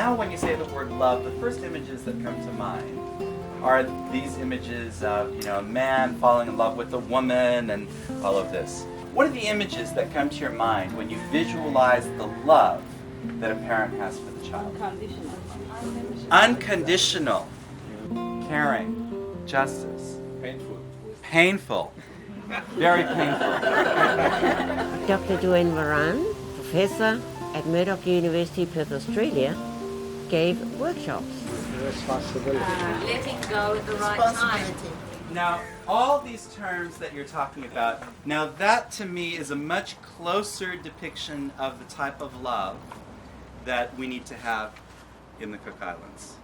now when you say the word love, the first images that come to mind are these images of, a man falling in love with a woman and all of this. What are the images that come to your mind when you visualize the love that a parent has for the child? Unconditional. Caring. Justice. Painful. Very painful. Dr. Duane Moran, professor at Murdoch University, Perth, Australia, gave workshops. Responsibility. Letting go at the right time. Now, all these terms that you're talking about, now that to me is a much closer depiction of the type of love that we need to have in the Cook Islands.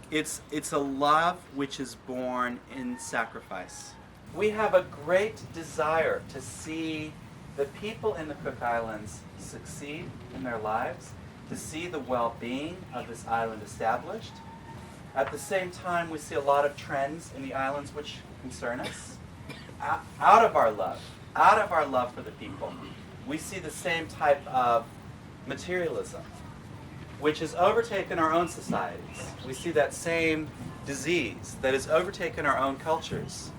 It's a love which is born in sacrifice. We have a great desire to see the people in the Cook Islands succeed in their lives, to see the well-being of this island established. At the same time, we see a lot of trends in the islands which concern us. Out of our love for the people, we see the same type of materialism, which has overtaken our own societies. We see that same disease that has overtaken our own cultures.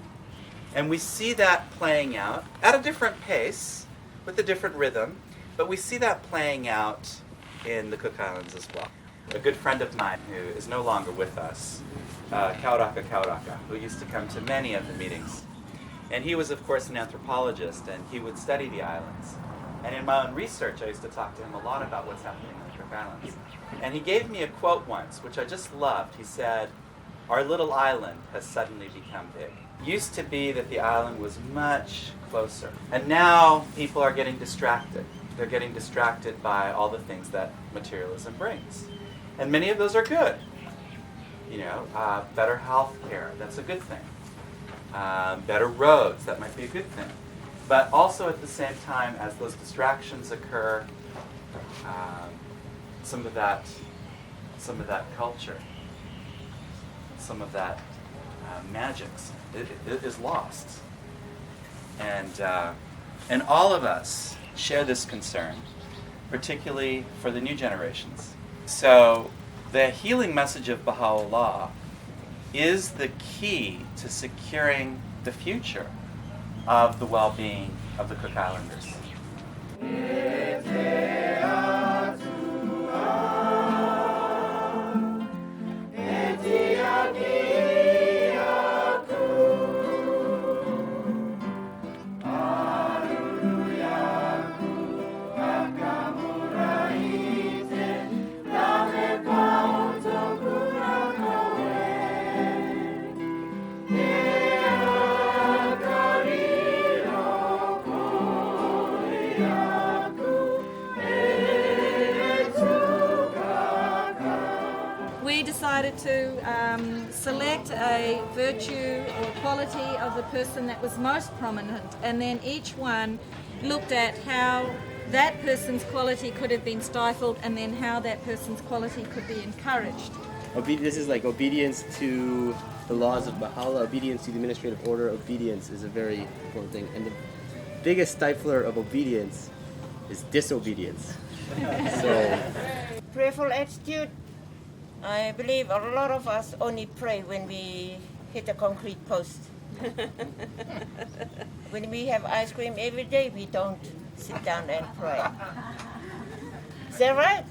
And we see that playing out at a different pace, with a different rhythm, but we see that playing out in the Cook Islands as well. A good friend of mine who is no longer with us, Kauraka, who used to come to many of the meetings. And he was, of course, an anthropologist, and he would study the islands. And in my own research, I used to talk to him a lot about what's happening in the Cook Islands. And he gave me a quote once, which I just loved. He said, "Our little island has suddenly become big." Used to be that the island was much closer. And now people are getting distracted. They're getting distracted by all the things that materialism brings. And many of those are good. Better health care, that's a good thing. Better roads, that might be a good thing. But also at the same time, as those distractions occur, some of that culture, some of that magic is lost. And all of us share this concern, particularly for the new generations. So the healing message of Baha'u'llah is the key to securing the future of the well-being of the Cook Islanders. We decided to select a virtue or quality of the person that was most prominent, and then each one looked at how that person's quality could have been stifled and then how that person's quality could be encouraged. This is like obedience to the laws of Baha'u'llah, obedience to the administrative order. Obedience is a very important thing. And the biggest stifler of obedience is disobedience. Prayerful attitude. I believe a lot of us only pray when we hit a concrete post. When we have ice cream every day, we don't sit down and pray. Is that right?